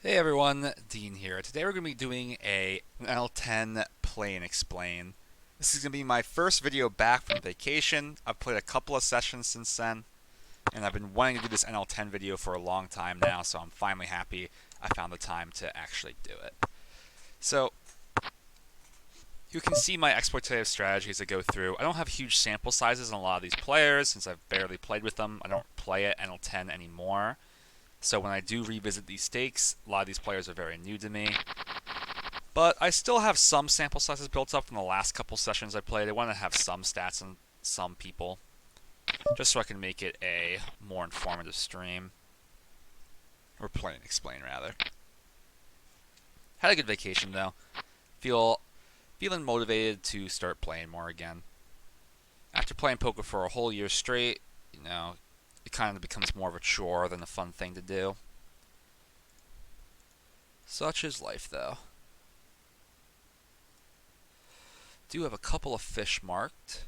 Hey everyone, Dean here. Today we're going to be doing an L10 play and explain. This is going to be my first video back from vacation. I've played a couple of sessions since then, and I've been wanting to do this NL10 video for a long time now, so I'm finally happy I found the time to actually do it. So, you can see my exploitative strategies I go through. I don't have huge sample sizes on a lot of these players since I've barely played with them. I don't play at NL10 anymore. So when I do revisit these stakes, a lot of these players are very new to me. But I still have some sample sizes built up from the last couple sessions I played. I want to have some stats on some people, just so I can make it a more informative stream. Or play and explain, rather. Had a good vacation, though. Feeling motivated to start playing more again. After playing poker for a whole year straight, it kind of becomes more of a chore than a fun thing to do. Such is life, though. Do have a couple of fish marked,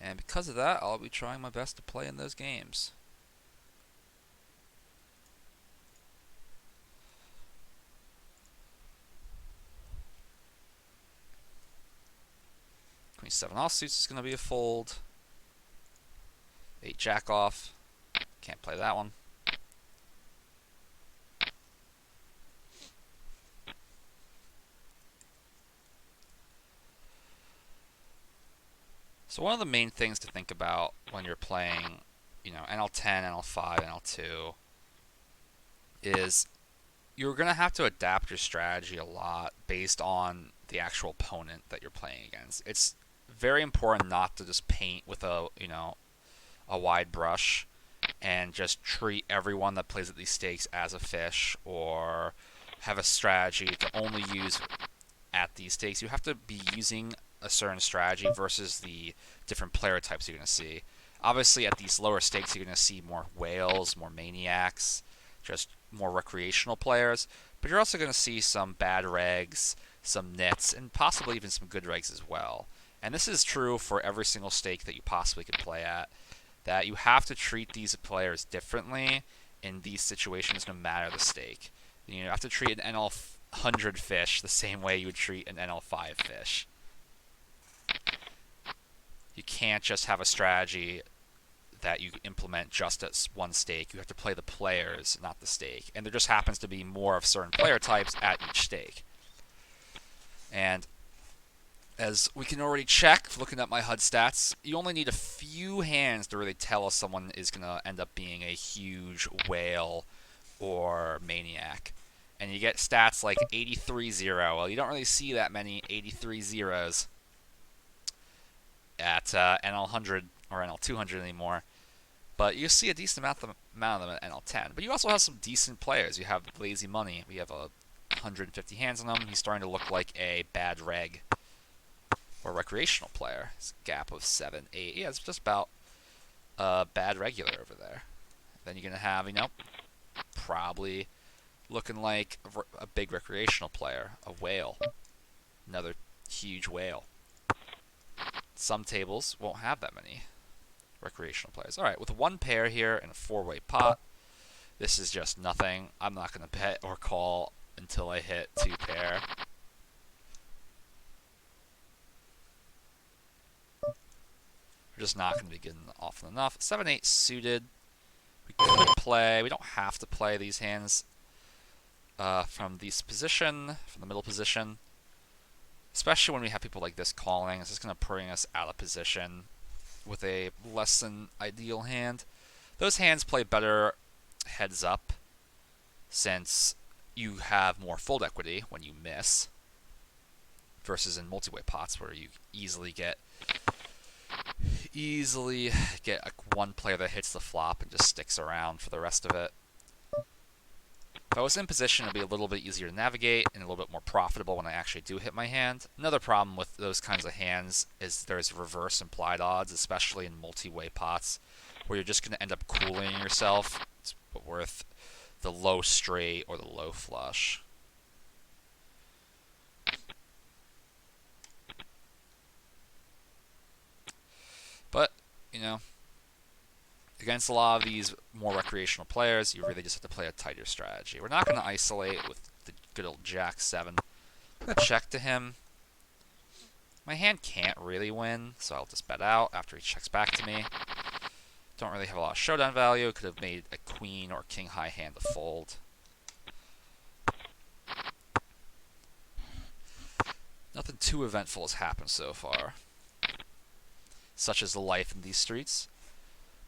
and because of that, I'll be trying my best to play in those games. Queen 7 offsuits is going to be a fold. 8 jack off. Can't play that one. So one of the main things to think about when you're playing, NL10, NL5, NL2 is you're going to have to adapt your strategy a lot based on the actual opponent that you're playing against. It's very important not to just paint with a wide brush and just treat everyone that plays at these stakes as a fish, or have a strategy to only use at these stakes. You have to be using a certain strategy versus the different player types you're going to see. Obviously, at these lower stakes, you're going to see more whales, more maniacs, just more recreational players. But you're also going to see some bad regs, some nits, and possibly even some good regs as well. And this is true for every single stake that you possibly could play at, that you have to treat these players differently in these situations no matter the stake. You have to treat an NL100 fish the same way you would treat an NL5 fish. You can't just have a strategy that you implement just at one stake. You have to play the players, not the stake. And there just happens to be more of certain player types at each stake. And as we can already check, looking at my HUD stats, you only need a few hands to really tell us someone is going to end up being a huge whale or maniac. And you get stats like 83-0. Well, you don't really see that many 83 zeros at NL100 or NL200 anymore. But you see a decent amount of them at NL10. But you also have some decent players. You have Lazy Money. We have 150 hands on him. He's starting to look like a bad reg or recreational player. It's a gap of 7, 8. Yeah, it's just about a bad regular over there. Then you're going to have, probably looking like a big recreational player, a whale. Another huge whale. Some tables won't have that many recreational players. All right, with one pair here and a four-way pot, this is just nothing. I'm not going to bet or call until I hit two pair. We're just not going to be getting often enough. 7-8 suited. We could play. We don't have to play these hands from this position, from the middle position. Especially when we have people like this calling. It's just going to bring us out of position with a less than ideal hand. Those hands play better heads up since you have more fold equity when you miss versus in multi-way pots where you easily get one player that hits the flop and just sticks around for the rest of it. If I was in position, it'd be a little bit easier to navigate and a little bit more profitable when I actually do hit my hand. Another problem with those kinds of hands is there's reverse implied odds, especially in multi-way pots, where you're just going to end up cooling yourself. It's worth the low straight or the low flush. But, Against a lot of these more recreational players, you really just have to play a tighter strategy. We're not going to isolate with the good old Jack 7. I'm going to check to him. My hand can't really win, so I'll just bet out after he checks back to me. Don't really have a lot of showdown value. Could have made a queen or king high hand to fold. Nothing too eventful has happened so far, such as the life in these streets.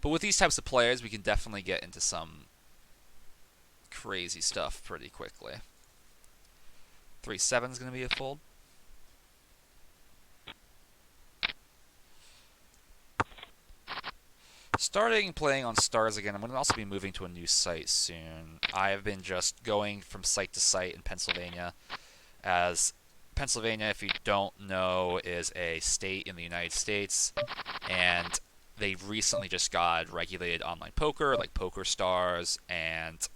But with these types of players, we can definitely get into some crazy stuff pretty quickly. 3-7 is going to be a fold. Starting playing on stars again, I'm going to also be moving to a new site soon. I have been just going from site to site in Pennsylvania, as Pennsylvania, if you don't know, is a state in the United States, and they recently just got regulated online poker, like Poker Stars and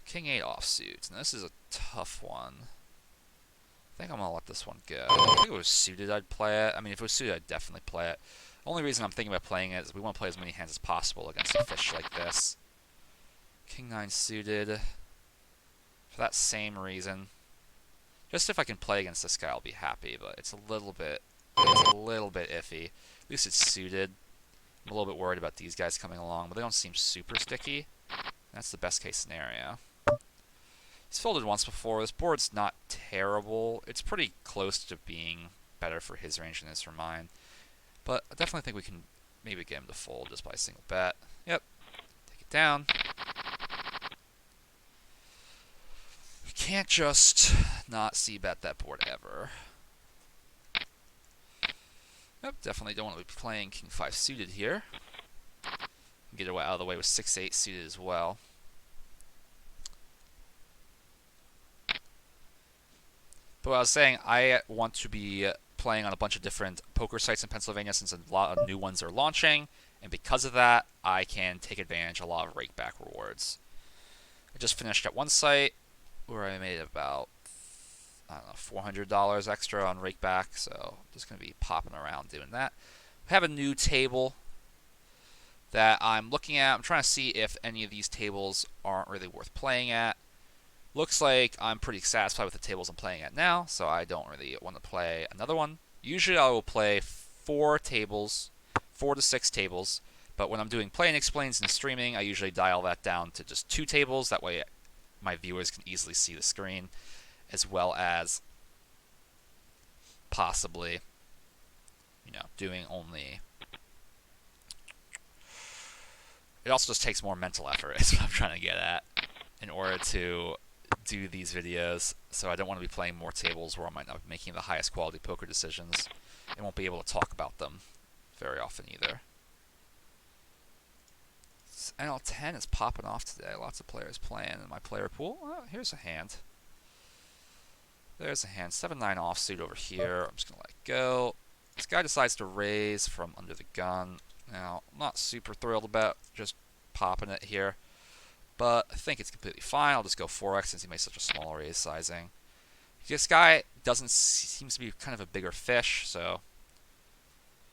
King 8 offsuit. And this is a tough one. I think I'm going to let this one go. If it was suited, I'd play it. I mean, if it was suited, I'd definitely play it. Only reason I'm thinking about playing it is we want to play as many hands as possible against a fish like this. King 9 suited. For that same reason. Just if I can play against this guy, I'll be happy, but it's a little bit iffy. At least it's suited. I'm a little bit worried about these guys coming along, but they don't seem super sticky. That's the best case scenario. He's folded once before. This board's not terrible. It's pretty close to being better for his range than it is for mine. But I definitely think we can maybe get him to fold just by a single bet. Yep. Take it down. We can't just not c-bet that board ever. Yep, definitely don't want to be playing King 5 suited here. Get it out of the way with 6-8 suited as well. But what I was saying, I want to be playing on a bunch of different poker sites in Pennsylvania since a lot of new ones are launching, and because of that, I can take advantage of a lot of rakeback rewards. I just finished at one site where I made about, I don't know, $400 extra on rakeback, so I'm just going to be popping around doing that. I have a new table that I'm looking at. I'm trying to see if any of these tables aren't really worth playing at. Looks like I'm pretty satisfied with the tables I'm playing at now, so I don't really want to play another one. Usually I will play 4 to 6 tables, but when I'm doing play and explains and streaming, I usually dial that down to just 2 tables. That way my viewers can easily see the screen, as well as possibly, doing only... It also just takes more mental effort, is what I'm trying to get at, in order to do these videos. So I don't want to be playing more tables where I might not be making the highest quality poker decisions and won't be able to talk about them very often either. NL10 is popping off today. Lots of players playing in my player pool. Oh, here's a hand. There's a hand. 7-9 offsuit over here. I'm just going to let it go. This guy decides to raise from under the gun. Now, I'm not super thrilled about just popping it here, but I think it's completely fine. I'll just go 4x since he made such a small raise sizing. This guy seems to be kind of a bigger fish, so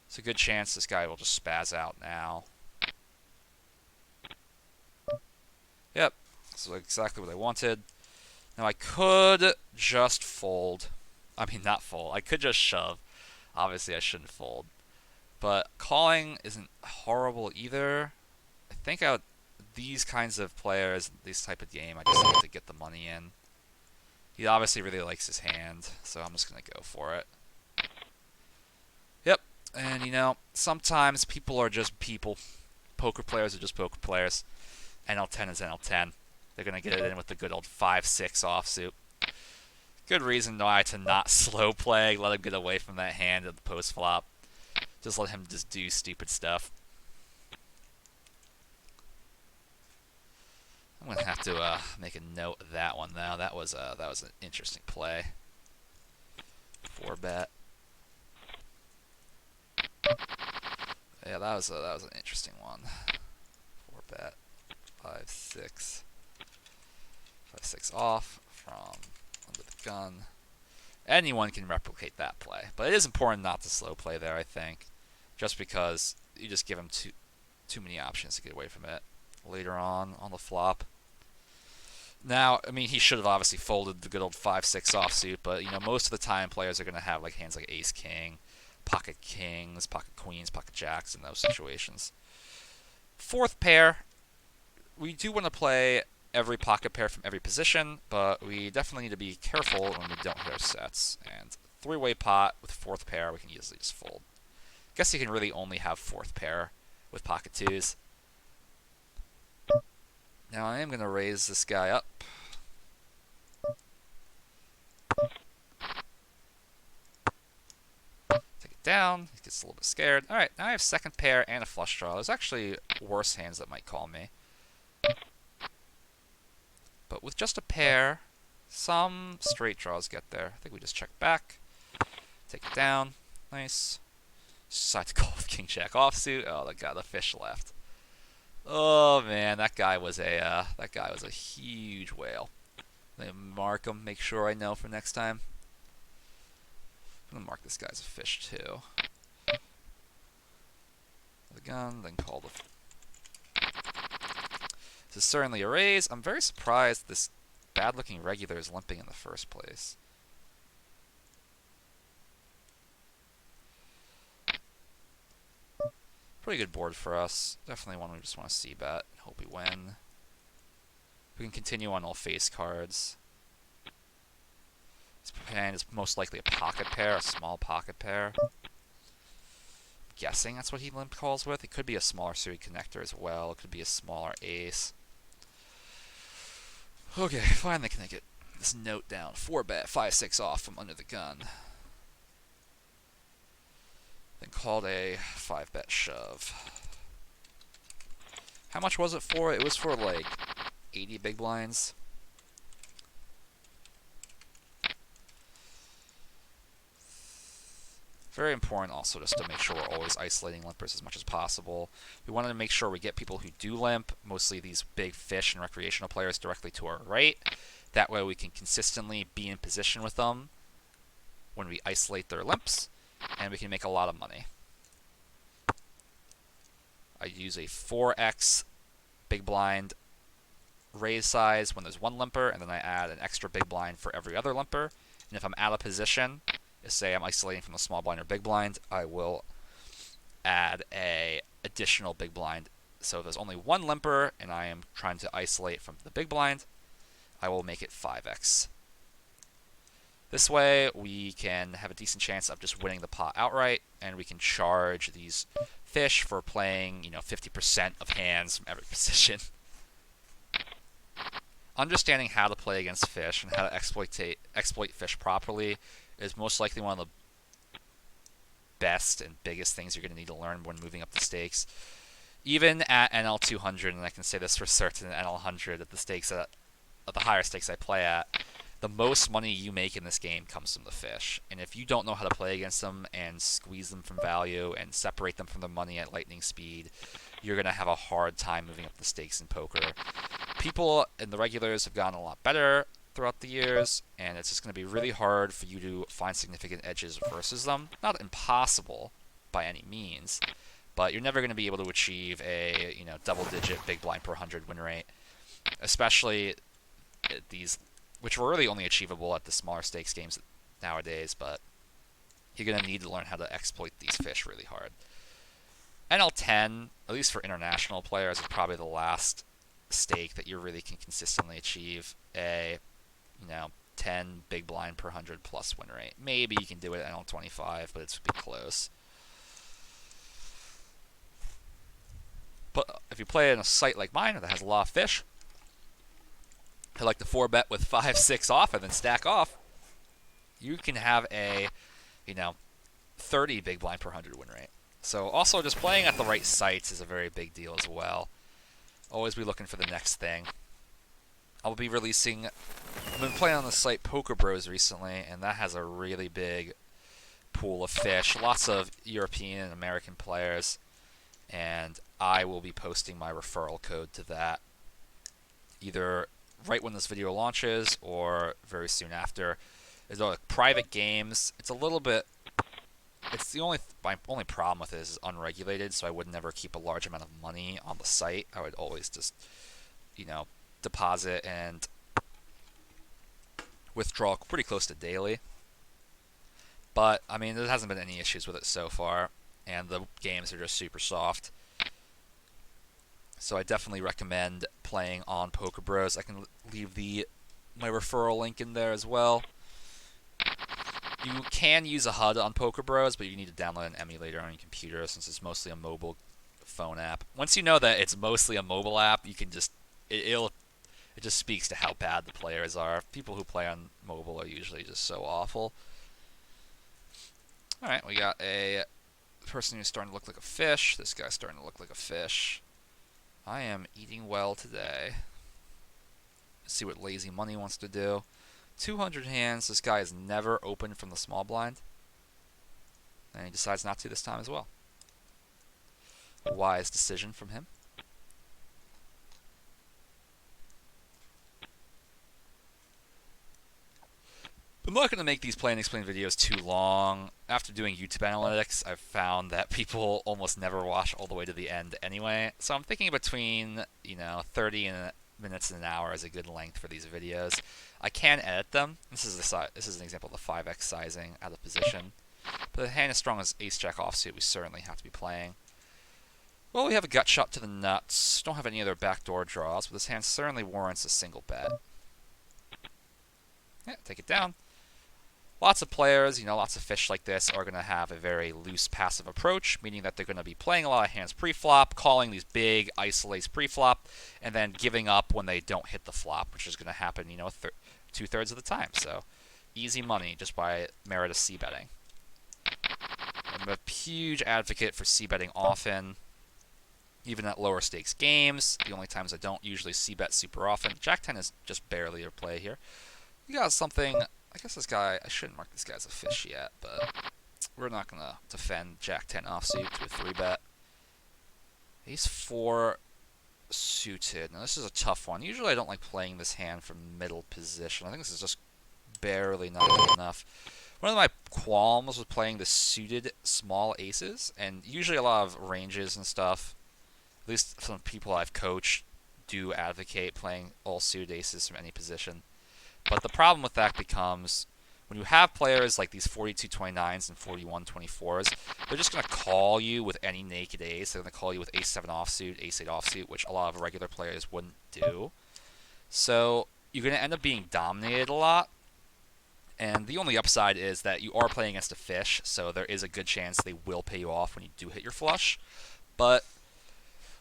it's a good chance this guy will just spaz out now. Yep, this is exactly what I wanted. Now I could just fold. I mean, not fold. I could just shove. Obviously, I shouldn't fold. But calling isn't horrible either. I think these kinds of players, this type of game, I just need to get the money in. He obviously really likes his hand, so I'm just going to go for it. Yep, and sometimes people are just people. Poker players are just poker players. NL10 is NL10. They're going to get it in with the good old 5-6 offsuit. Good reason why to not slow play, let him get away from that hand at the post flop. Just let him just do stupid stuff. I'm gonna have to make a note of that one though. That was an interesting play. 4-bet. Yeah, that was an interesting one. 4-bet. 5-6. 5-6 off from under the gun. Anyone can replicate that play, but it is important not to slow play there, I think. Just because you just give him Too many options to get away from it. Later on the flop. Now, I mean, he should have obviously folded the good old 5-6 offsuit, but, you know, most of the time players are going to have, like, hands like ace-king, pocket kings, pocket queens, pocket jacks in those situations. Fourth pair, we do want to play every pocket pair from every position, but we definitely need to be careful when we don't hit our sets. And three-way pot with fourth pair, we can easily just fold. Guess you can really only have fourth pair with pocket twos. Now I am going to raise this guy up. Take it down. He gets a little bit scared. Alright, now I have second pair and a flush draw. There's actually worse hands that might call me. But with just a pair, some straight draws get there. I think we just check back. Take it down. Nice. Decide to call with king jack offsuit. Oh, the fish left. Oh man, that guy was a huge whale. Let me mark him. Make sure I know for next time. I'm gonna mark this guy as a fish too. The gun, then call the. This is certainly a raise. I'm very surprised this bad-looking regular is limping in the first place. Pretty good board for us. Definitely one we just want to see bet and hope we win. We can continue on all face cards. This hand is most likely a pocket pair, a small pocket pair. I'm guessing that's what he limp calls with. It could be a smaller suited connector as well. It could be a smaller ace. Okay, finally can I get this note down. 4-bet, 5-6 off from under the gun. Then called a 5-bet shove. How much was it for? It was for like 80 big blinds. Very important also just to make sure we're always isolating limpers as much as possible. We wanted to make sure we get people who do limp, mostly these big fish and recreational players, directly to our right. That way we can consistently be in position with them when we isolate their limps, and we can make a lot of money. I use a 4x big blind raise size when there's one limper, and then I add an extra big blind for every other limper. And if I'm out of position, say I'm isolating from the small blind or big blind, I will add a additional big blind. So if there's only one limper and I am trying to isolate from the big blind, I will make it 5x. This way we can have a decent chance of just winning the pot outright, and we can charge these fish for playing, 50% of hands from every position. Understanding how to play against fish and how to exploit fish properly is most likely one of the best and biggest things you're going to need to learn when moving up the stakes. Even at NL 200, and I can say this for certain at NL 100, at the higher stakes I play at, the most money you make in this game comes from the fish. And if you don't know how to play against them and squeeze them from value and separate them from their money at lightning speed, you're going to have a hard time moving up the stakes in poker. People in the regulars have gotten a lot better throughout the years, and it's just going to be really hard for you to find significant edges versus them. Not impossible by any means, but you're never going to be able to achieve a double-digit big blind per 100 win rate, especially at these, which were really only achievable at the smaller stakes games nowadays. But you're going to need to learn how to exploit these fish really hard. NL10, at least for international players, is probably the last stake that you really can consistently achieve a 10 big blind per 100 plus win rate. Maybe you can do it at NL25, but it's a bit close. But if you play in a site like mine that has a lot of fish, I like the 4-bet with 5-6 off and then stack off, you can have a 30 big blind per 100 win rate. So also just playing at the right sites is a very big deal as well. Always be looking for the next thing. I've been playing on the site Poker Bros recently, and that has a really big pool of fish. Lots of European and American players, and I will be posting my referral code to that either right when this video launches or very soon after. There's private games. It's a little bit It's the my only problem with it is it's unregulated, so I would never keep a large amount of money on the site. I would always just, you know, deposit and withdraw pretty close to daily. But I mean, there hasn't been any issues with it so far, and the games are just super soft. So I definitely recommend playing on Poker Bros. I can leave my referral link in there as well. You can use a HUD on Poker Bros, but you need to download an emulator on your computer since it's mostly a mobile phone app. Once you know that it's mostly a mobile app, you can just it just speaks to how bad the players are. People who play on mobile are usually just so awful. All right, we got a person who's starting to look like a fish. This guy's starting to look like a fish. I am eating well today. Let's see what Lazy Money wants to do. 200 hands. This guy is never open from the small blind. And he decides not to this time as well. A wise decision from him. I'm not going to make these play and explain videos too long. After doing YouTube analytics, I've found that people almost never watch all the way to the end anyway. So I'm thinking between, 30 minutes and an hour is a good length for these videos. I can edit them. This is an example of the 5x sizing out of position. But the hand as strong as ace-jack offsuit, we certainly have to be playing. Well, we have a gut shot to the nuts. Don't have any other backdoor draws, but this hand certainly warrants a single bet. Yeah, take it down. Lots of players, lots of fish like this are going to have a very loose passive approach, meaning that they're going to be playing a lot of hands pre-flop, calling these big isolates pre-flop, and then giving up when they don't hit the flop, which is going to happen, 2/3 of the time. So easy money just by merit of c-betting. I'm a huge advocate for c-betting often, even at lower stakes games. The only times I don't usually c-bet super often. Jack-10 is just barely a play here. You got something... I guess this guy, I shouldn't mark this guy as a fish yet, but we're not going to defend Jack-10 offsuit to a 3-bet. Ace 4 suited. Now this is a tough one. Usually I don't like playing this hand from middle position. I think this is just barely not good enough. One of my qualms with playing the suited small aces, and usually a lot of ranges and stuff, at least some people I've coached do advocate playing all suited aces from any position. But the problem with that becomes when you have players like these 42-29s and 41-24s, they're just going to call you with any naked ace. They're going to call you with ace-7 offsuit, ace-8 offsuit, which a lot of regular players wouldn't do. So you're going to end up being dominated a lot. And the only upside is that you are playing against a fish, so there is a good chance they will pay you off when you do hit your flush. But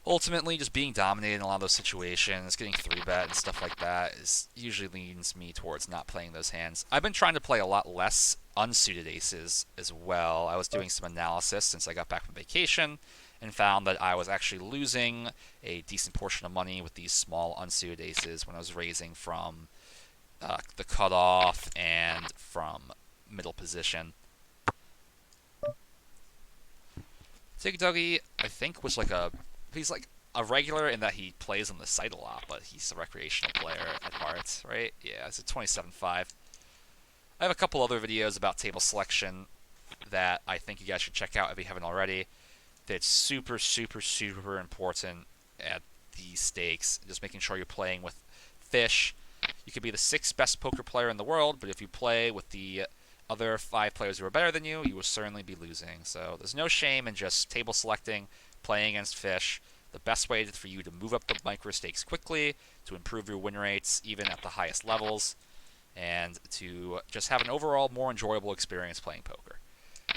ultimately, just being dominated in a lot of those situations, getting 3-bet and stuff like that, usually leans me towards not playing those hands. I've been trying to play a lot less unsuited aces as well. I was doing some analysis since I got back from vacation and found that I was actually losing a decent portion of money with these small unsuited aces when I was raising from the cutoff and from middle position. Tig Duggy, I think, was he's like a regular in that he plays on the site a lot, but he's a recreational player at heart, right? Yeah, it's a 27.5. I have a couple other videos about table selection that I think you guys should check out if you haven't already. That's super, super, super important at these stakes. Just making sure you're playing with fish. You could be the 6th best poker player in the world, but if you play with the other 5 players who are better than you, you will certainly be losing. So there's no shame in just table selecting, playing against fish. The best way for you to move up the micro stakes quickly, to improve your win rates even at the highest levels, and to just have an overall more enjoyable experience playing poker.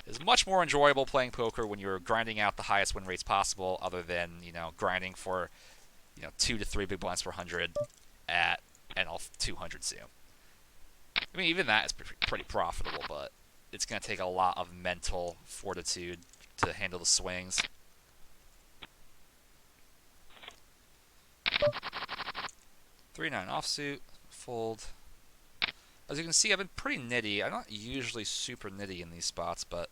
It's much more enjoyable playing poker when you're grinding out the highest win rates possible, other than grinding for 2 to 3 big blinds per 100 at an 200 zoom. I mean, even that is pretty profitable, but it's going to take a lot of mental fortitude to handle the swings. 3-9 offsuit, fold. As you can see, I've been pretty nitty. I'm not usually super nitty in these spots, but,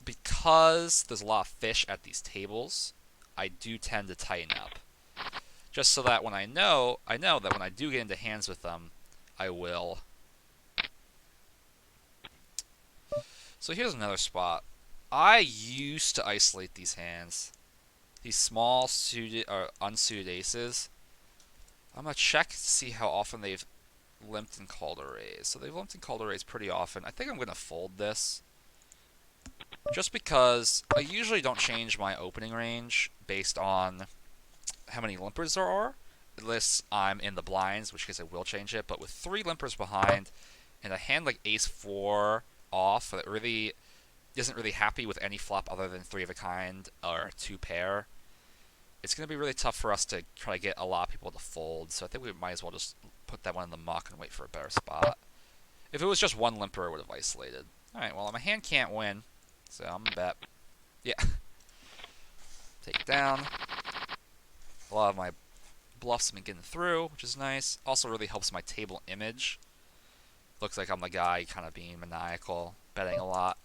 because there's a lot of fish at these tables, I do tend to tighten up. Just so that when I know that when I do get into hands with them, I will So here's another spot. I used to isolate these hands. These small suited or unsuited aces. I'm gonna check to see how often they've limped and called a raise. So they've limped and called a raise pretty often. I think I'm gonna fold this. Just because I usually don't change my opening range based on how many limpers there are. Unless I'm in the blinds, in which case I will change it. But with 3 limpers behind and a hand like ace 4 off that really isn't really happy with any flop other than 3 of a kind or 2 pair, it's going to be really tough for us to try to get a lot of people to fold. So I think we might as well just put that one in the muck and wait for a better spot. If it was just 1 limper, it would have isolated. Alright, well, my hand can't win, so I'm going to bet. Yeah. Take it down. A lot of my bluffs have been getting through, which is nice. Also really helps my table image. Looks like I'm the guy kind of being maniacal, betting a lot,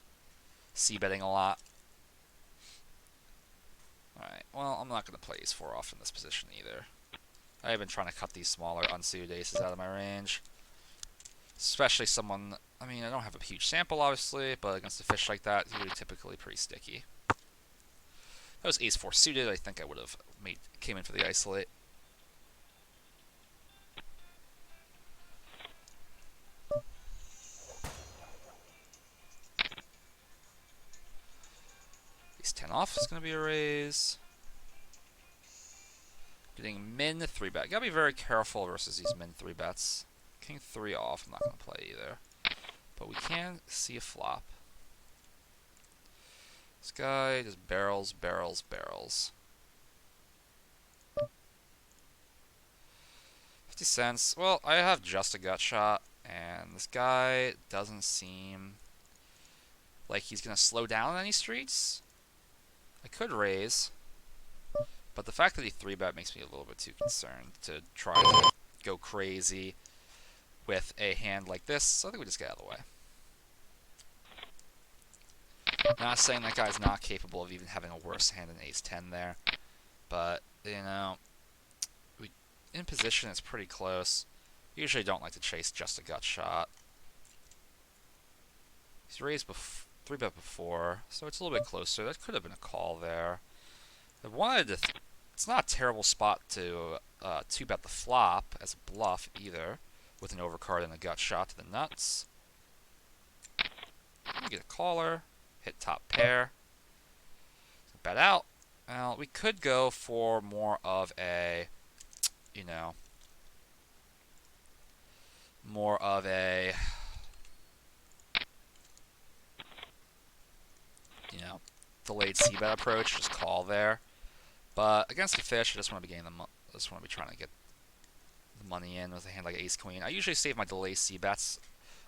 c-betting a lot. Alright, well, I'm not going to play ace 4 off in this position either. I've been trying to cut these smaller unsuited aces out of my range. Especially someone, I mean, I don't have a huge sample, obviously, but against a fish like that, you're typically pretty sticky. If that was ace 4 suited, I think I would have came in for the isolate. Ace 10 off is going to be a raise. Getting min 3-bet. Gotta be very careful versus these min 3-bets. King 3 off, I'm not going to play either. But we can see a flop. This guy just barrels, barrels, barrels. 50 cents. Well, I have just a gut shot, and this guy doesn't seem like he's going to slow down any streets. I could raise, but the fact that he 3-bet makes me a little bit too concerned to try to go crazy with a hand like this, so I think we just get out of the way. Not saying that guy's not capable of even having a worse hand than ace 10 there, but, you know, in position it's pretty close. Usually don't like to chase just a gut shot. He's raised 3-bet before, so it's a little bit closer. That could have been a call there. I wanted to it's not a terrible spot to 2-bet the flop as a bluff either, with an overcard and a gut shot to the nuts. We get a caller, hit top pair, bet out. Well, we could go for more of a, you know, delayed c-bet approach, just call there. But against the fish, I just want to be trying to get the money in with a hand like ace queen. I usually save my delay c-bets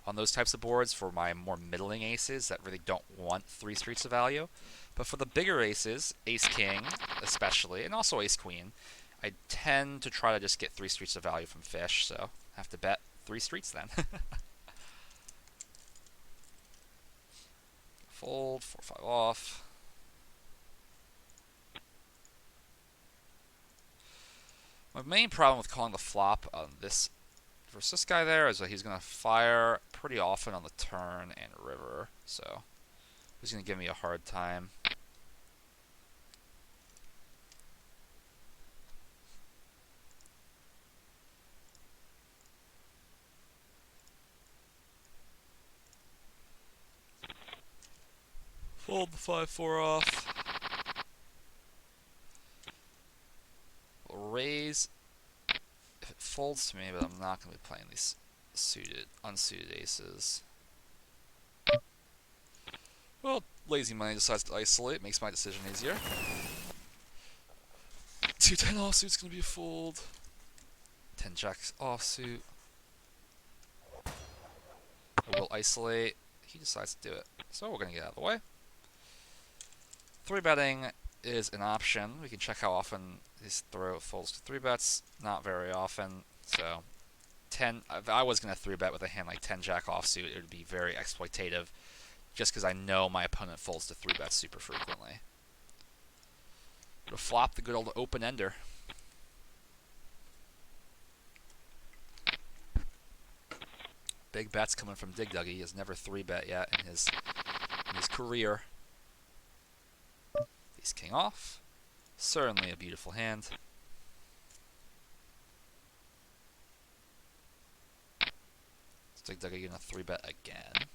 on those types of boards for my more middling aces that really don't want 3 streets of value. But for the bigger aces, ace king especially, and also ace queen, I tend to try to just get 3 streets of value from fish, so I have to bet 3 streets then. Fold, 4-5 off. My main problem with calling the flop on this versus this guy there is that he's going to fire pretty often on the turn and river, so he's going to give me a hard time. Fold the 5-4 off. We'll raise if it folds to me, but I'm not going to be playing these unsuited aces. Well, lazy money decides to isolate, makes my decision easier. 2-10 offsuit's going to be a fold. 10 jacks offsuit. I will isolate. He decides to do it, so we're going to get out of the way. 3-betting is an option. We can check how often his throw folds to 3-bets. Not very often. So 10. If I was going to 3-bet with a hand like 10 jack offsuit, it would be very exploitative, just because I know my opponent folds to 3-bets super frequently. But a flop, the good old open ender. Big bets coming from Dig Duggy. He has never 3-bet yet in his his career. Ace king off. Certainly a beautiful hand. Looks like they're going to 3-bet again.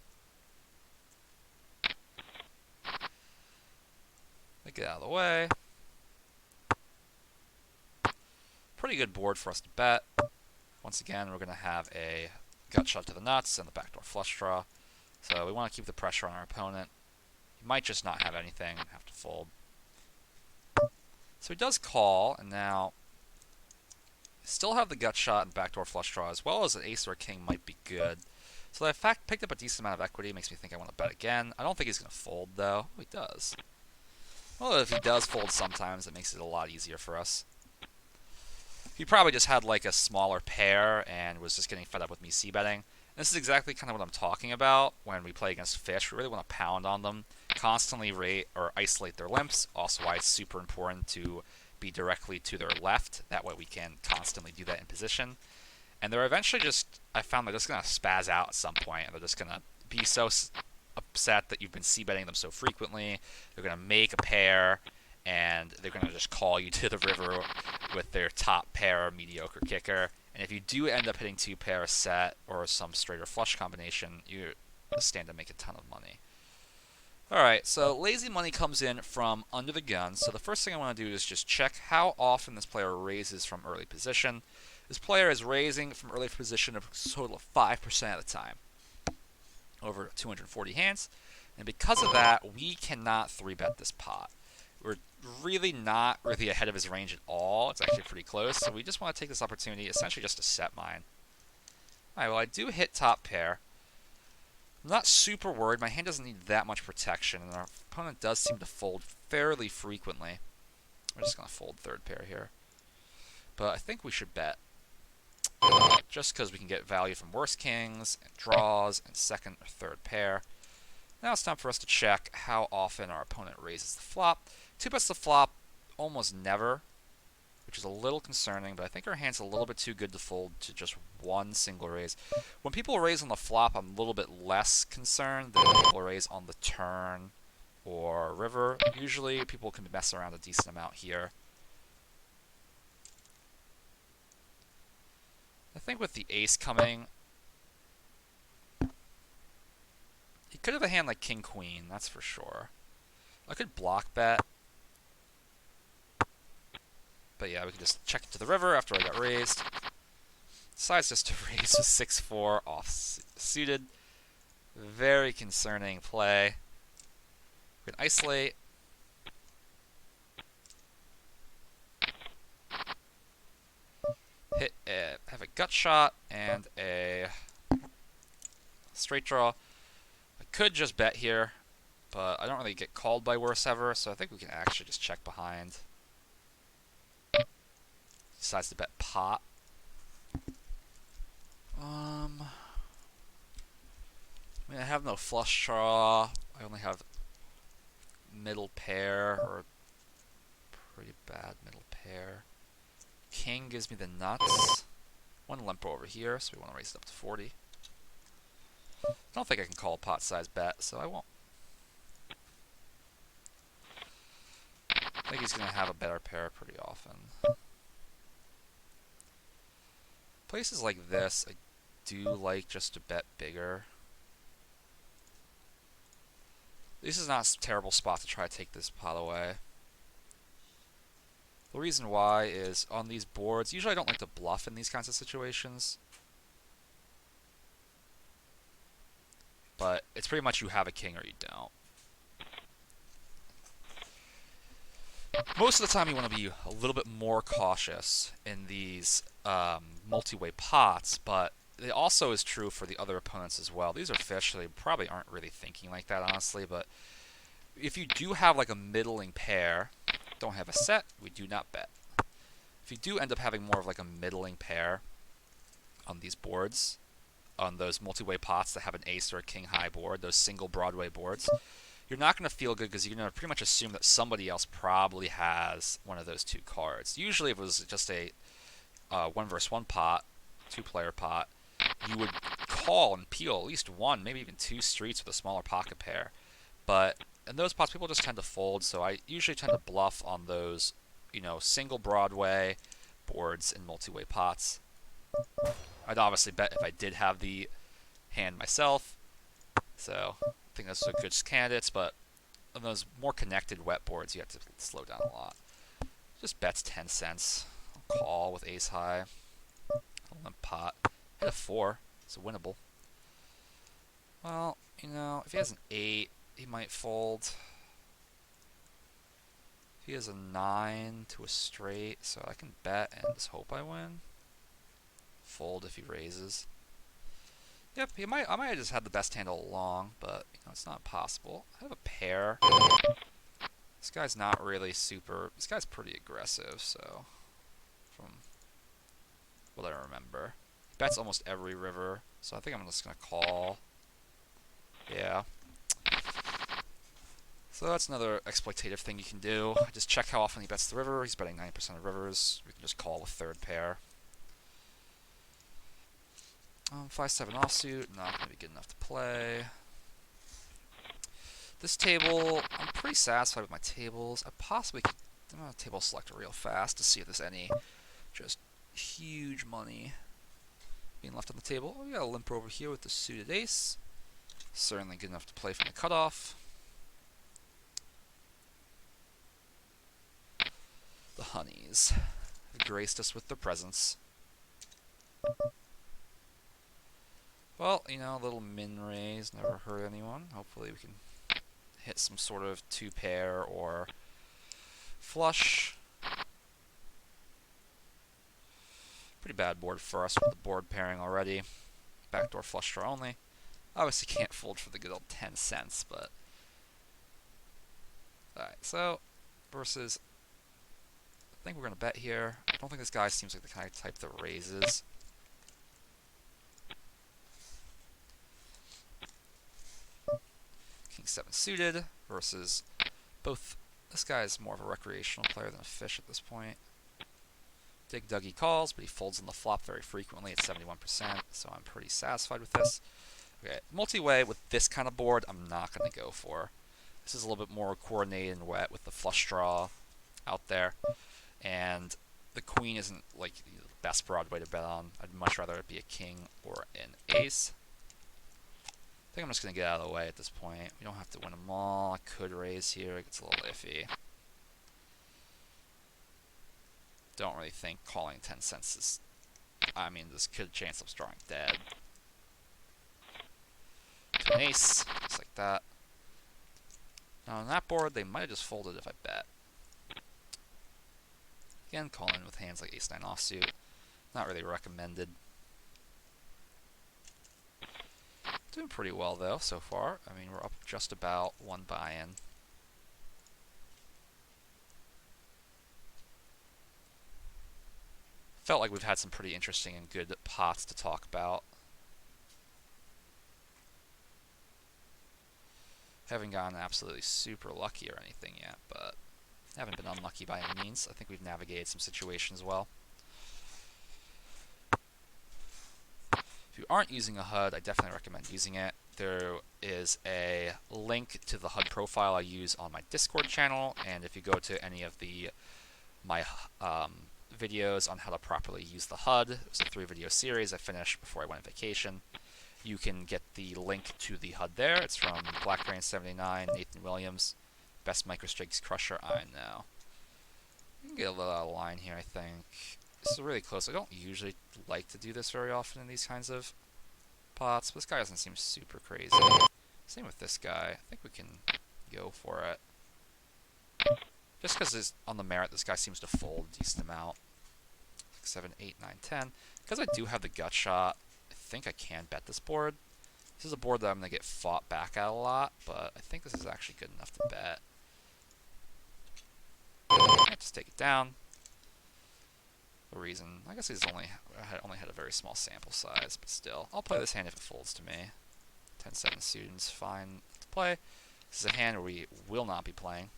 They get out of the way. Pretty good board for us to bet. Once again, we're going to have a gut shot to the nuts and the backdoor flush draw. So we want to keep the pressure on our opponent. He might just not have anything and have to fold. So he does call, and now still have the gut shot and backdoor flush draw, as well as an ace or a king might be good. So the fact picked up a decent amount of equity makes me think I want to bet again. I don't think he's going to fold, though. Oh, he does. Well, if he does fold sometimes, it makes it a lot easier for us. He probably just had like a smaller pair and was just getting fed up with me c-betting. This is exactly kind of what I'm talking about when we play against fish. We really want to pound on them, constantly rate or isolate their limps. Also why it's super important to be directly to their left. That way we can constantly do that in position. And they're eventually just, I found they're just going to spaz out at some point. And they're just going to be so upset that you've been c-betting them so frequently. They're going to make a pair, and they're going to just call you to the river with their top pair mediocre kicker. And if you do end up hitting 2-pair set or some straight or flush combination, you stand to make a ton of money. Alright, so lazy money comes in from under the gun. So the first thing I want to do is just check how often this player raises from early position. This player is raising from early position a total of 5% of the time, over 240 hands. And because of that, we cannot 3-bet this pot. We're really not really ahead of his range at all. It's actually pretty close. So we just want to take this opportunity essentially just to set mine. Alright, well I do hit top pair. I'm not super worried. My hand doesn't need that much protection, and our opponent does seem to fold fairly frequently. We're just going to fold third pair here. But I think we should bet. Just because we can get value from worse kings, and draws, and second or third pair. Now it's time for us to check how often our opponent raises the flop. 2-bets the flop almost never, which is a little concerning, but I think our hand's a little bit too good to fold to just one single raise. When people raise on the flop, I'm a little bit less concerned than when people raise on the turn or river. Usually people can mess around a decent amount here. I think with the ace coming, he could have a hand like king-queen, that's for sure. I could block bet. But yeah, we can just check it to the river after I got raised. Decides just to raise with 6-4 off-suited. Very concerning play. We can isolate. Have a gut shot and a straight draw. I could just bet here, but I don't really get called by worse ever, so I think we can actually just check behind. Decides to bet pot. I mean, I have no flush draw. I only have middle pair, or pretty bad middle pair. King gives me the nuts. One limpo over here, so we want to raise it up to 40. I don't think I can call a pot size bet, so I won't. I think he's going to have a better pair pretty often. Places like this, I do like just to bet bigger. This is not a terrible spot to try to take this pot away. The reason why is on these boards, usually I don't like to bluff in these kinds of situations. But it's pretty much you have a king or you don't. Most of the time you want to be a little bit more cautious in these multi-way pots, but it also is true for the other opponents as well. These are fish, so they probably aren't really thinking like that, honestly, but if you do have like a middling pair, don't have a set, we do not bet. If you do end up having more of like a middling pair on these boards, on those multi-way pots that have an ace or a king high board, those single Broadway boards, you're not going to feel good because you're going to pretty much assume that somebody else probably has one of those two cards. Usually if it was just a 1-versus-1 pot, 2-player pot, you would call and peel at least one, maybe even 2 streets with a smaller pocket pair. But in those pots, people just tend to fold, so I usually tend to bluff on those, single Broadway boards in multi-way pots. I'd obviously bet if I did have the hand myself, so I think those are good candidates, but on those more connected wet boards, you have to slow down a lot. Just bets 10 cents. I'll call with ace high. A limp pot. Hit a 4. It's winnable. Well, if he has an 8, he might fold. If he has a 9 to a straight, so I can bet and just hope I win. Fold if he raises. Yep, I might have just had the best hand all along, but it's not possible. I have a pair. This guy's not really super. This guy's pretty aggressive, so from what I remember, he bets almost every river. So I think I'm just gonna call. Yeah. So that's another exploitative thing you can do. Just check how often he bets the river. He's betting 90% of rivers. We can just call with third pair. 5-7 offsuit, not going to be good enough to play. This table, I'm pretty satisfied with my tables. I'm going to table selector real fast to see if there's any just huge money being left on the table. Oh, we got a limper over here with the suited ace. Certainly good enough to play from the cutoff. The honeys have graced us with their presence. Well, a little min raise never hurt anyone. Hopefully we can hit some sort of 2-pair or flush. Pretty bad board for us with the board pairing already. Backdoor flush draw only. Obviously can't fold for the good old 10 cents, but... Alright, so, versus... I think we're going to bet here. I don't think this guy seems like the kind of type that raises. King 7 suited versus both. This guy is more of a recreational player than a fish at this point. Dig Dougie calls, but he folds on the flop very frequently at 71%, so I'm pretty satisfied with this. Okay, multi-way with this kind of board, I'm not going to go for. This is a little bit more coordinated and wet with the flush draw out there, and the queen isn't like the best Broadway to bet on. I'd much rather it be a king or an ace. I think I'm just going to get out of the way at this point. We don't have to win them all. I could raise here. It gets a little iffy. Don't really think calling 10 cents is... I mean, there's a good chance of drawing dead. To an ace, just like that. Now on that board, they might have just folded if I bet. Again, call in with hands like ace-9 offsuit. Not really recommended. Doing pretty well, though, so far. I mean, we're up just about one buy-in. Felt like we've had some pretty interesting and good pots to talk about. Haven't gotten absolutely super lucky or anything yet, but haven't been unlucky by any means. I think we've navigated some situations well. If you aren't using a HUD, I definitely recommend using it. There is a link to the HUD profile I use on my Discord channel, and if you go to any of my videos on how to properly use the HUD, it was a 3-video series I finished before I went on vacation. You can get the link to the HUD there. It's from BlackBrain79, Nathan Williams, best microstakes crusher I know. You can get a little out of line here, I think. This is really close. I don't usually like to do this very often in these kinds of pots, but this guy doesn't seem super crazy. Same with this guy. I think we can go for it. Just because on the merit, this guy seems to fold a decent amount. 6, 7, 8, 9, 10. Because I do have the gut shot, I think I can bet this board. This is a board that I'm going to get fought back at a lot, but I think this is actually good enough to bet. I'll just take it down. The reason, I guess he's only had a very small sample size, but still. I'll play this hand if it folds to me. 10-7 suited's fine to play. This is a hand where we will not be playing.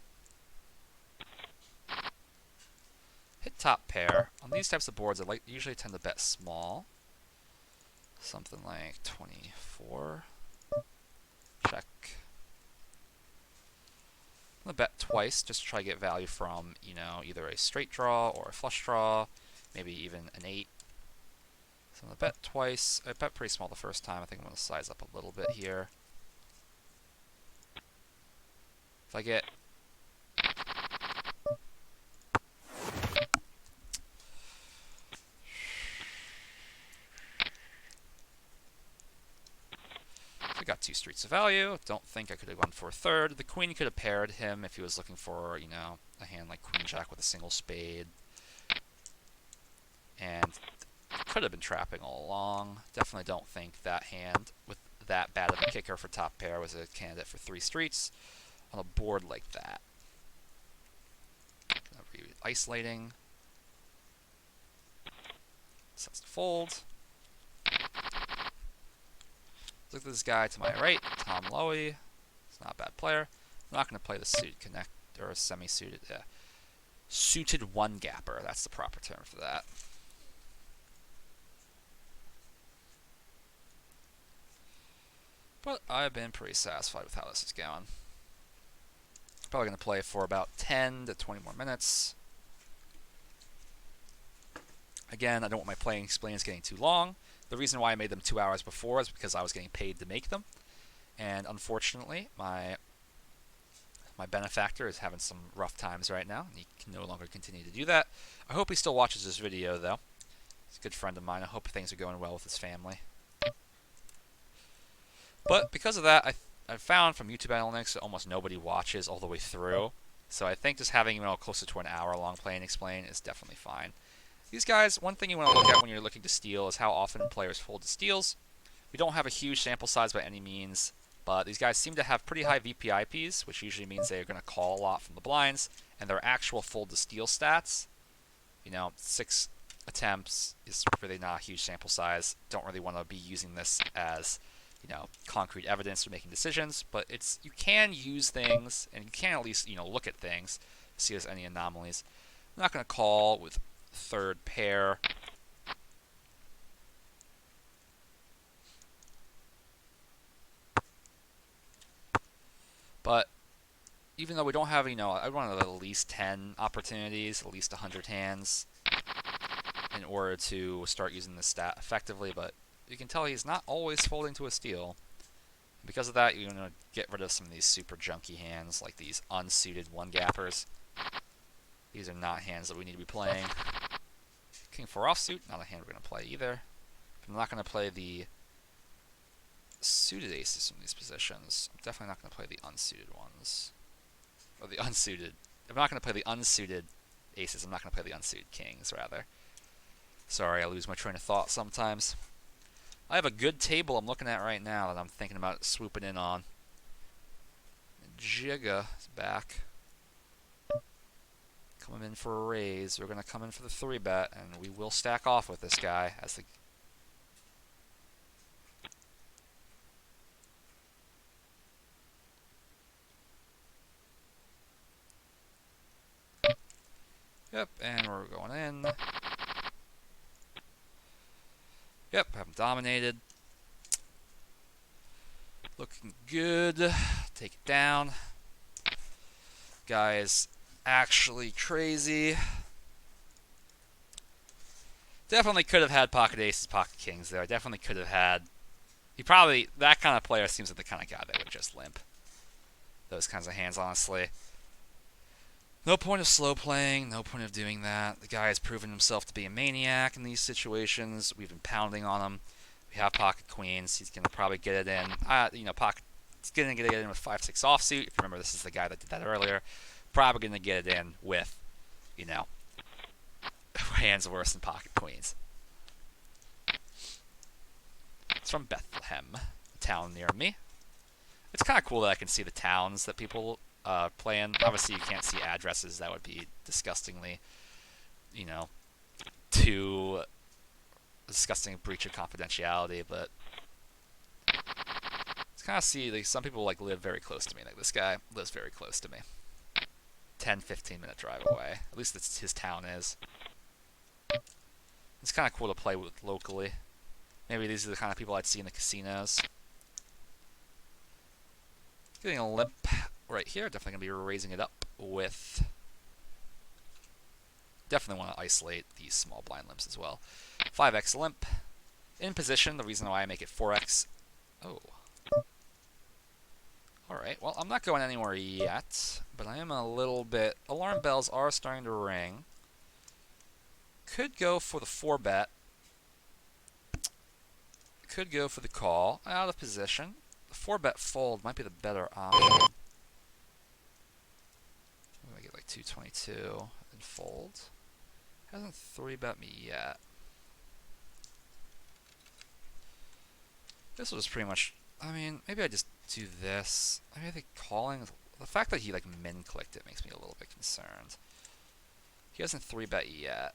Hit top pair. On these types of boards, I usually tend to bet small. Something like 24. Check. I'm gonna bet twice just to try to get value from, either a straight draw or a flush draw, maybe even an 8. So I'm gonna bet twice. I bet pretty small the first time. I think I'm gonna size up a little bit here. If I get I got 2 streets of value. Don't think I could have gone for a third. The queen could have paired him if he was looking for, a hand like queen jack with a single spade. And could have been trapping all along. Definitely don't think that hand with that bad of a kicker for top pair was a candidate for 3 streets on a board like that. Isolating. Sets to fold. Look at this guy to my right, Tom Lowy. He's not a bad player. I'm not going to play the suited connect or semi-suited. Suited one gapper. That's the proper term for that. But I've been pretty satisfied with how this is going. Probably going to play for about 10 to 20 more minutes. Again, I don't want my playing explains getting too long. The reason why I made them 2 hours before is because I was getting paid to make them. And unfortunately, my benefactor is having some rough times right now, and he can no longer continue to do that. I hope he still watches this video, though. He's a good friend of mine. I hope things are going well with his family. But because of that, I found from YouTube analytics that almost nobody watches all the way through. So I think just having closer to an hour-long play and explain is definitely fine. These guys, one thing you want to look at when you're looking to steal is how often players fold to steals. We don't have a huge sample size by any means, but these guys seem to have pretty high VPIPs, which usually means they're going to call a lot from the blinds, and their actual fold to steal stats, 6 attempts is really not a huge sample size. Don't really want to be using this as, concrete evidence for making decisions, but you can use things, and you can at least, look at things, see if there's any anomalies. I'm not going to call with third pair. But even though we don't have, I want at least 10 opportunities, at least 100 hands in order to start using this stat effectively, but you can tell he's not always folding to a steal. Because of that, you're going to get rid of some of these super junky hands, like these unsuited one-gappers. These are not hands that we need to be playing. King 4 offsuit, not a hand we're going to play either. I'm not going to play the suited aces from these positions. I'm definitely not going to play the unsuited ones. Or the unsuited. I'm not going to play the unsuited aces. I'm not going to play the unsuited kings, rather. Sorry, I lose my train of thought sometimes. I have a good table I'm looking at right now that I'm thinking about swooping in on. Jigga is back. Coming in for a raise. We're going to come in for the 3-bet, and we will stack off with this guy as the... Yep, and we're going in. Yep, have him dominated. Looking good. Take it down. Guy is actually crazy. Definitely could have had pocket aces, pocket kings there. Definitely could have had... that kind of player seems like the kind of guy that would just limp. Those kinds of hands, honestly. No point of slow playing, no point of doing that. The guy has proven himself to be a maniac in these situations. We've been pounding on him. We have pocket queens. He's going to probably get it in. He's going to get it in with 5-6 offsuit. If you remember, this is the guy that did that earlier. Probably going to get it in with, hands worse than pocket queens. It's from Bethlehem, a town near me. It's kind of cool that I can see the towns that people play in. Obviously, you can't see addresses. That would be disgustingly, too disgusting breach of confidentiality. But it's kind of see some people live very close to me. Like this guy lives very close to me. 10-15 minute drive away. At least that's his town is. It's kind of cool to play with locally. Maybe these are the kind of people I'd see in the casinos. Getting a limp. right here. Definitely going to be raising it up with... Definitely want to isolate these small blind limps as well. 5x limp. In position, the reason why I make it 4x... Oh. Alright, well, I'm not going anywhere yet, but I am a little bit... Alarm bells are starting to ring. Could go for the 4-bet. Could go for the call. Out of position. The 4-bet fold might be the better option. I get like 222 and fold. Hasn't 3-bet me yet. This was pretty much... I mean, maybe I just do this. I mean, I think calling... The fact that he like min-clicked it makes me a little bit concerned. He hasn't 3-bet yet.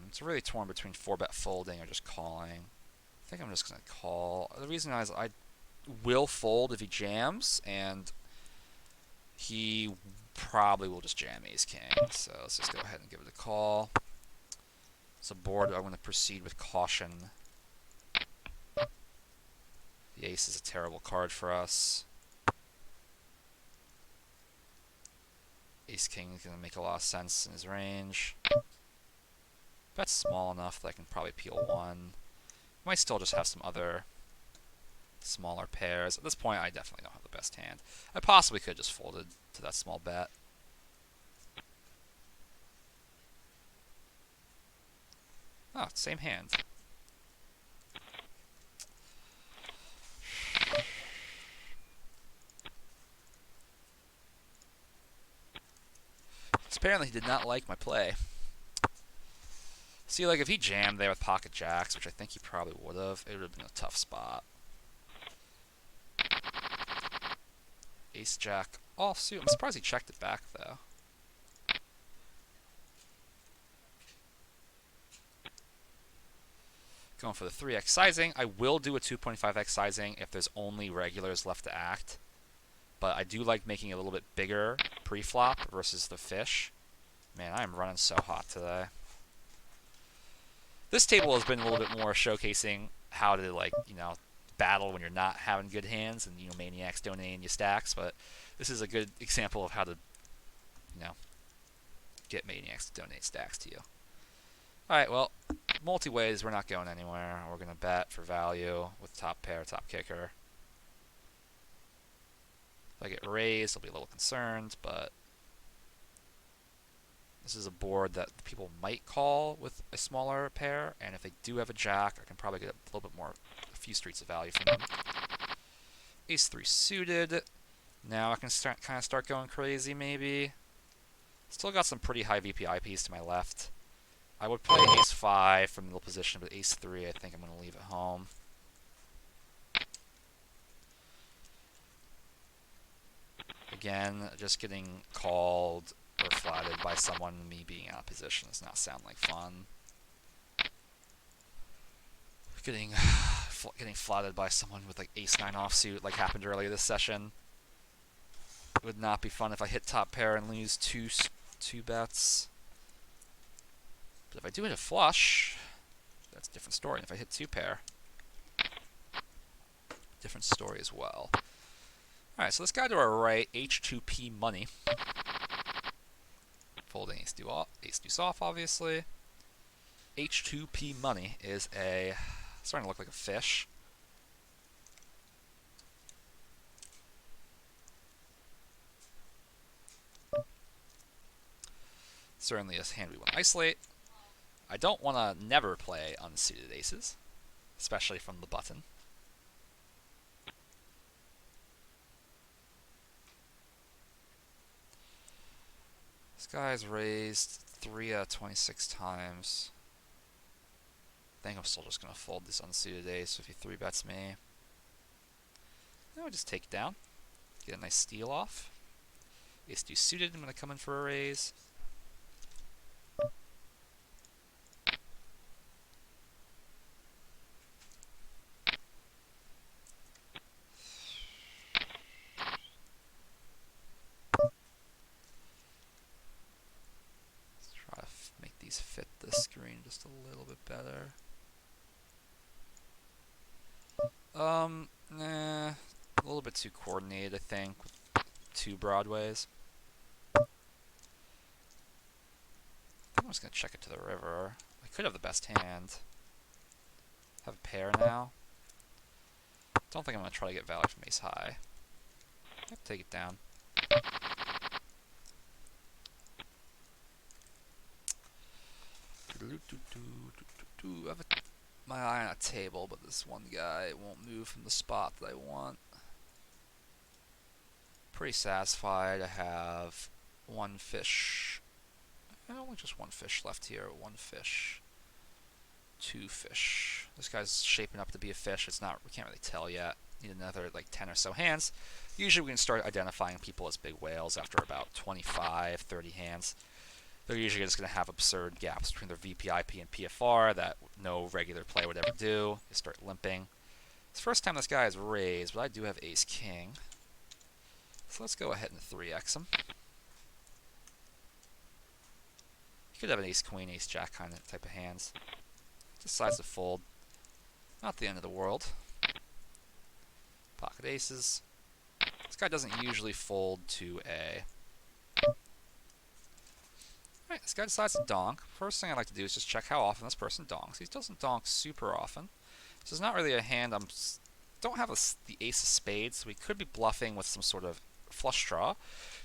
It's really torn between 4-bet folding or just calling. I think I'm just going to call. The reason is I will fold if he jams, and he probably will just jam ace-king. So let's just go ahead and give it a call. It's a board I'm going to proceed with caution. The ace is a terrible card for us. Ace-king is going to make a lot of sense in his range. Bet's small enough that I can probably peel one. Might still just have some other smaller pairs. At this point, I definitely don't have the best hand. I possibly could have just folded to that small bet. Oh, same hand. Apparently he did not like my play. See, like, if he jammed there with pocket jacks, which I think he probably would have, it would have been a tough spot. Ace-jack offsuit. I'm surprised he checked it back, though. Going for the 3x sizing. I will do a 2.5x sizing if there's only regulars left to act. But I do like making it a little bit bigger pre-flop versus the fish. Man, I am running so hot today. This table has been a little bit more showcasing how to, like, you know, battle when you're not having good hands and, you know, maniacs donating you stacks. But this is a good example of how to, you know, get maniacs to donate stacks to you. Alright, well, multi-ways, we're not going anywhere. We're going to bet for value with top pair, top kicker. If I get raised, I'll be a little concerned, but this is a board that people might call with a smaller pair, and if they do have a jack, I can probably get a little bit more, a few streets of value from them. Ace-3 suited. Now I can kind of start going crazy, maybe. Still got some pretty high VPI piece to my left. I would play Ace-5 from middle position, but Ace-3 I think I'm going to leave at home. Again, just getting called or flatted by someone, me being out of position does not sound like fun. Getting flatted by someone with like Ace-9 offsuit like happened earlier this session. It would not be fun if I hit top pair and lose two bets. But if I do hit a flush, that's a different story. And if I hit 2 pair, different story as well. Alright, so this guy to our right, H2P money. Folding ace deuce off, obviously. H2P money is starting to look like a fish. Certainly a hand we want to isolate. I don't want to never play unsuited aces, especially from the button. This guy's raised 3 out of 26 times. I think I'm still just going to fold this unsuited ace if he 3-bets me. Now I just take it down. Get a nice steal off. Ace-2 suited, I'm going to come in for a raise. Fit the screen just a little bit better. Nah. A little bit too coordinated, I think, with two broadways. I'm just going to check it to the river. I could have the best hand. Have a pair now. Don't think I'm going to try to get value from ace high. Yep, take it down. I have my eye on a table, but this one guy won't move from the spot that I want. Pretty satisfied. I have one fish. Only just one fish left here. One fish. Two fish. This guy's shaping up to be a fish. It's not. We can't really tell yet. Need another like 10 or so hands. Usually we can start identifying people as big whales after about 25, 30 hands. They're usually just going to have absurd gaps between their VPIP and PFR that no regular player would ever do. They start limping. It's the first time this guy is raised, but I do have ace-king. So let's go ahead and 3x him. You could have an ace-queen, ace-jack kind of type of hands. Decides to fold. Not the end of the world. Pocket aces. This guy doesn't usually fold to a... Alright, this guy decides to donk. First thing I like to do is just check how often this person donks. He doesn't donk super often. This is not really a hand don't have the ace of spades, so he could be bluffing with some sort of flush draw.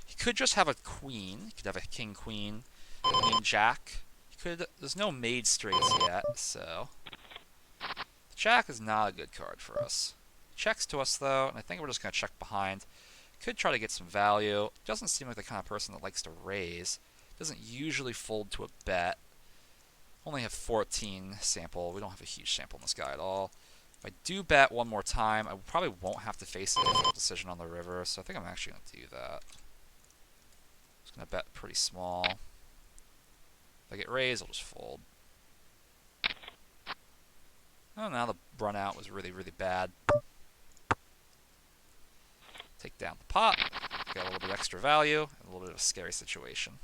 He could just have a queen. He could have a king-queen, queen-jack. There's no made straights yet, so... The jack is not a good card for us. Checks to us, though, and I think we're just going to check behind. Could try to get some value. Doesn't seem like the kind of person that likes to raise. Doesn't usually fold to a bet. Only have 14 sample. We don't have a huge sample in this guy at all. If I do bet one more time, I probably won't have to face a difficult decision on the river, so I think I'm actually going to do that. Just going to bet pretty small. If I get raised, I'll just fold. Oh, now the run out was really, really bad. Take down the pot. Get a little bit extra value, and a little bit of a scary situation.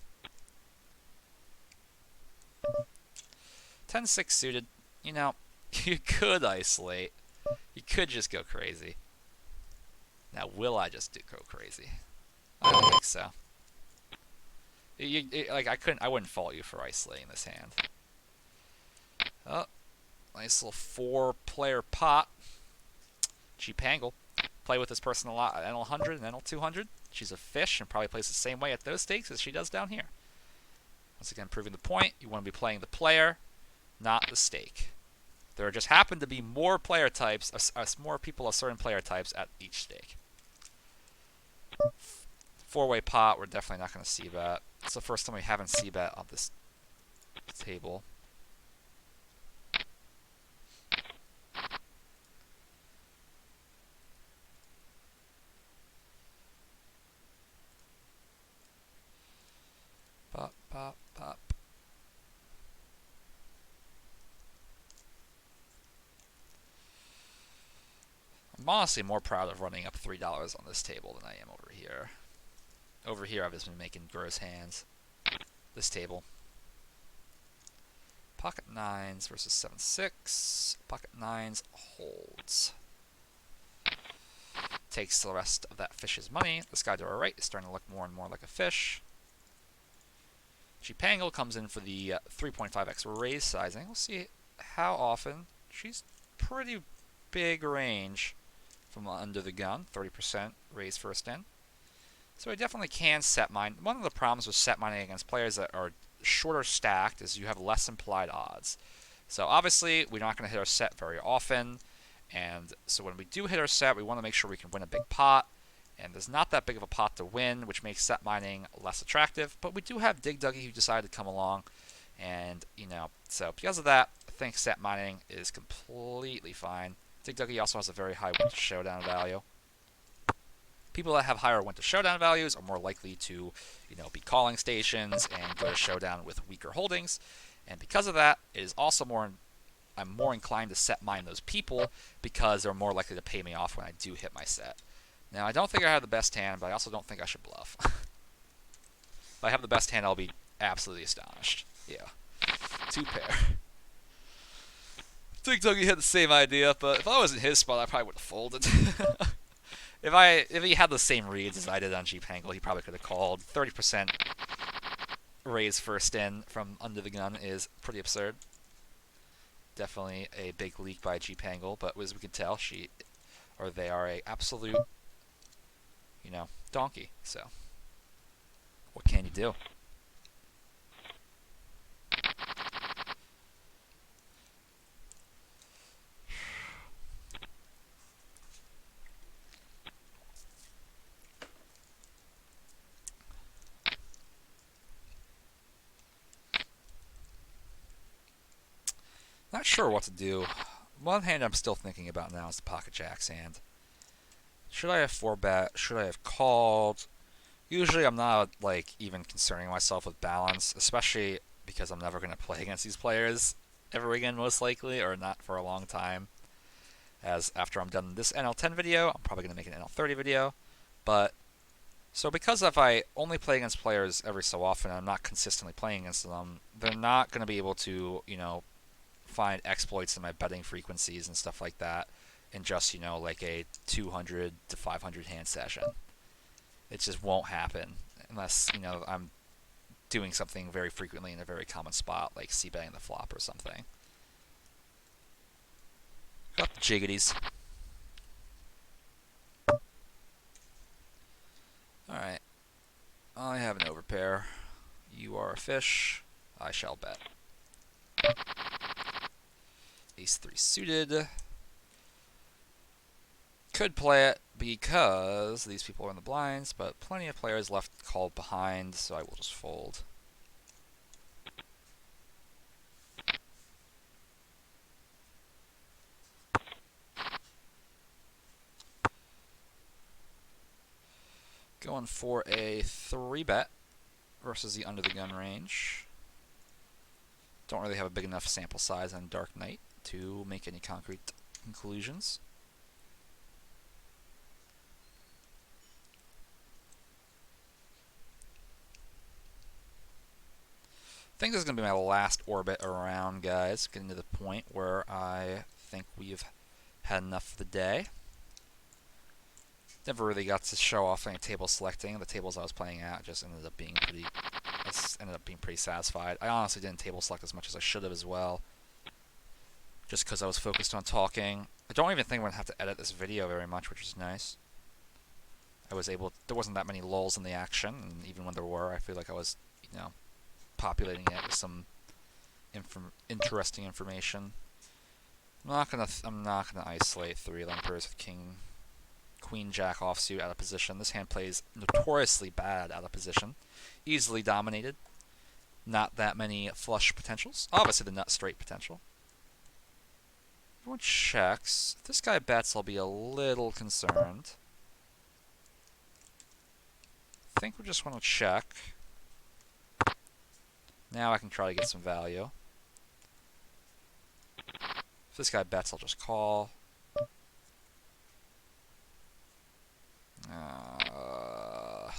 10-6 suited. You know, you could isolate. You could just go crazy. Now, will I just go crazy? I don't think so. I wouldn't fault you for isolating this hand. Oh, nice little 4-player pot. Cheap angle. Play with this person a lot at NL100 and NL200. She's a fish and probably plays the same way at those stakes as she does down here. Once again, proving the point, you want to be playing the player, not the stake. There just happen to be more player types, more people of certain player types at each stake. 4-way pot, we're definitely not going to c-bet. It's the first time we haven't c-bet on this table. Pop, pop, pop. I'm honestly more proud of running up $3 on this table than I am over here. Over here, I've just been making gross hands. This table. Pocket 9s versus 7-6. Pocket 9s holds. Takes the rest of that fish's money. This guy to our right is starting to look more and more like a fish. Cheap angle comes in for the 3.5x raise sizing. We'll see how often. She's pretty big range from under the gun. 30% raise first in. So I definitely can set mine. One of the problems with set mining against players that are shorter stacked is you have less implied odds. So obviously we're not going to hit our set very often. And so when we do hit our set, we want to make sure we can win a big pot. And there's not that big of a pot to win, which makes set mining less attractive. But we do have Dig Duggy who decided to come along. And, you know, so because of that, I think set mining is completely fine. Dig Duggy also has a very high win to showdown value. People that have higher win to showdown values are more likely to, you know, be calling stations and go to showdown with weaker holdings. And because of that, it is also I'm more inclined to set mine those people because they're more likely to pay me off when I do hit my set. Now, I don't think I have the best hand, but I also don't think I should bluff. If I have the best hand, I'll be absolutely astonished. Yeah. 2-pair. Dig Duggy had the same idea, but if I was in his spot, I probably would have folded. If he had the same reads as I did on Jeep Angle, he probably could have called. 30% raise first in from under the gun is pretty absurd. Definitely a big leak by Jeep Angle, but as we can tell, they are a absolute, donkey. So what can you do? Not sure what to do. One hand I'm still thinking about now is the pocket jack's hand. Should I have 4-bet? Should I have called? Usually I'm not even concerning myself with balance, especially because I'm never going to play against these players ever again, most likely, or not for a long time. As after I'm done this NL10 video, I'm probably going to make an NL30 video. But so because if I only play against players every so often, and I'm not consistently playing against them, they're not going to be able to, find exploits in my betting frequencies and stuff like that in just, like a 200 to 500 hand session. It just won't happen unless, I'm doing something very frequently in a very common spot, like c-betting the flop or something. Got the jiggities. Alright. I have an overpair. You are a fish. I shall bet. Ace 3 suited. Could play it because these people are in the blinds, but plenty of players left called behind, so I will just fold. Going for a 3-bet versus the under the gun range. Don't really have a big enough sample size on Dark Knight to make any concrete conclusions. I think this is going to be my last orbit around, guys. Getting to the point where I think we've had enough for the day. Never really got to show off any table selecting. The tables I was playing at just ended up being pretty satisfied. I honestly didn't table select as much as I should have as well, just because I was focused on talking. I don't even think I'm going to have to edit this video very much, which is nice. There wasn't that many lulls in the action, and even when there were, I feel like I was, populating it with some interesting information. I'm not gonna isolate 3 line pairs with king, queen, jack offsuit out of position. This hand plays notoriously bad out of position, easily dominated. Not that many flush potentials. Obviously the nut straight potential. Everyone checks. If this guy bets, I'll be a little concerned. I think we just want to check. Now I can try to get some value. If this guy bets, I'll just call.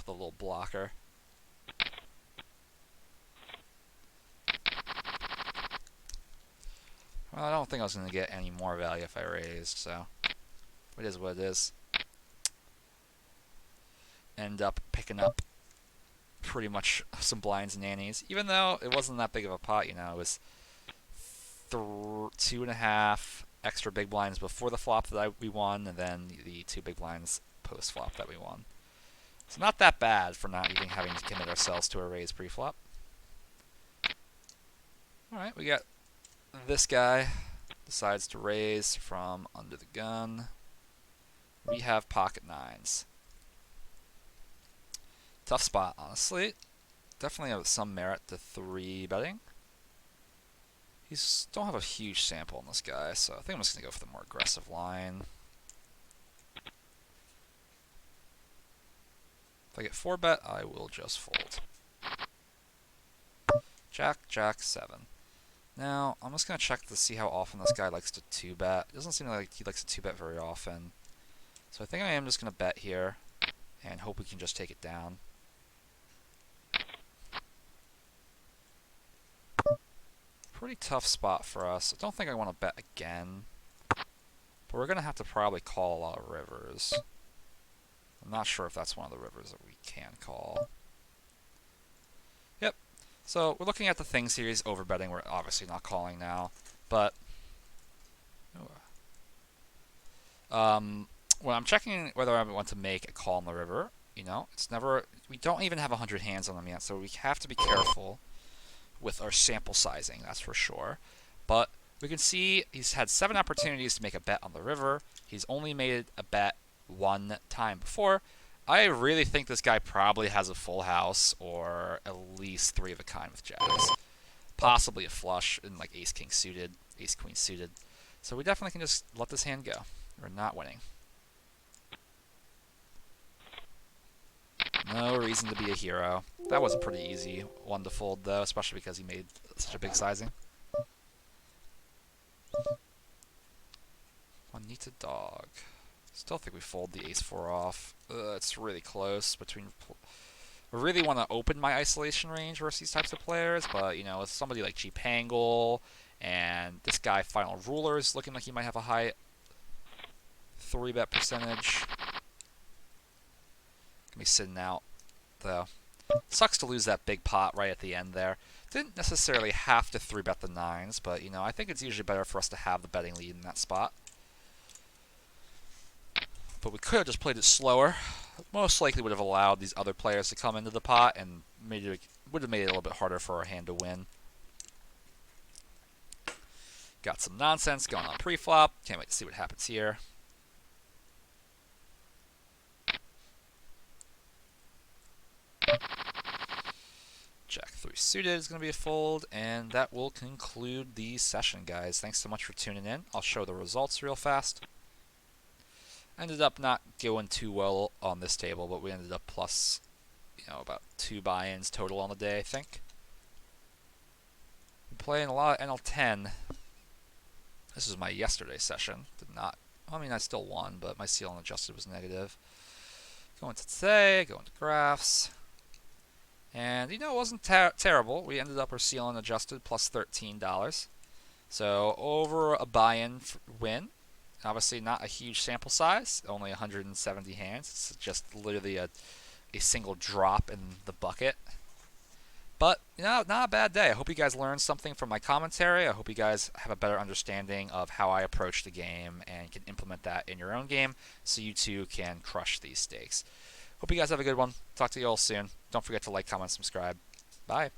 The little blocker. Well, I don't think I was going to get any more value if I raised, so it is what it is. End up picking up pretty much some blinds and nannies, even though it wasn't that big of a pot, It was 2.5 extra big blinds before the flop that we won, and then the 2 big blinds post flop that we won. So not that bad for not even having to commit ourselves to a raise pre-flop. Alright, we got this guy decides to raise from under the gun. We have pocket nines. Tough spot, honestly. Definitely have some merit to 3-betting. He's don't have a huge sample on this guy, so I think I'm just going to go for the more aggressive line. If I get 4-bet, I will just fold. Jack, jack, 7. Now, I'm just going to check to see how often this guy likes to 2-bet. It doesn't seem like he likes to 2-bet very often. So I think I am just going to bet here and hope we can just take it down. Pretty tough spot for us. I don't think I want to bet again. But we're going to have to probably call a lot of rivers. I'm not sure if that's one of the rivers that we can call. Yep. So we're looking at the things here. He's overbetting. We're obviously not calling now. But when I'm checking whether I want to make a call on the river, it's never. We don't even have 100 hands on them yet, so we have to be careful with our sample sizing. That's for sure. But we can see he's had 7 opportunities to make a bet on the river. He's only made a bet 1 time before. I really think this guy probably has a full house or at least 3 of a kind with jacks. Possibly a flush and like ace king suited, ace queen suited. So we definitely can just let this hand go. We're not winning. No reason to be a hero. That was a pretty easy one to fold though, especially because he made such a big sizing. Juanita dog. Still think we fold the ace-4 off. It's really close between. I really want to open my isolation range versus these types of players, but with somebody like G Pangle and this guy Final Ruler is looking like he might have a high 3-bet percentage. Gonna be sitting out though. Sucks to lose that big pot right at the end there. Didn't necessarily have to 3-bet the 9s, but I think it's usually better for us to have the betting lead in that spot. But we could have just played it slower. Most likely would have allowed these other players to come into the pot and would have made it a little bit harder for our hand to win. Got some nonsense going on pre-flop. Can't wait to see what happens here. Jack 3 suited is going to be a fold, and that will conclude the session, guys. Thanks so much for tuning in. I'll show the results real fast. Ended up not going too well on this table, but we ended up plus, about 2 buy-ins total on the day, I think. Been playing a lot of NL10. This is my yesterday session. Did not. I mean, I still won, but my ceiling adjusted was negative. Going to today, going to graphs. And, it wasn't terrible. We ended up our ceiling adjusted plus $13. So, over a buy-in win. Obviously not a huge sample size, only 170 hands. It's just literally a single drop in the bucket. But, not a bad day. I hope you guys learned something from my commentary. I hope you guys have a better understanding of how I approach the game and can implement that in your own game so you too can crush these stakes. Hope you guys have a good one. Talk to you all soon. Don't forget to like, comment, subscribe. Bye.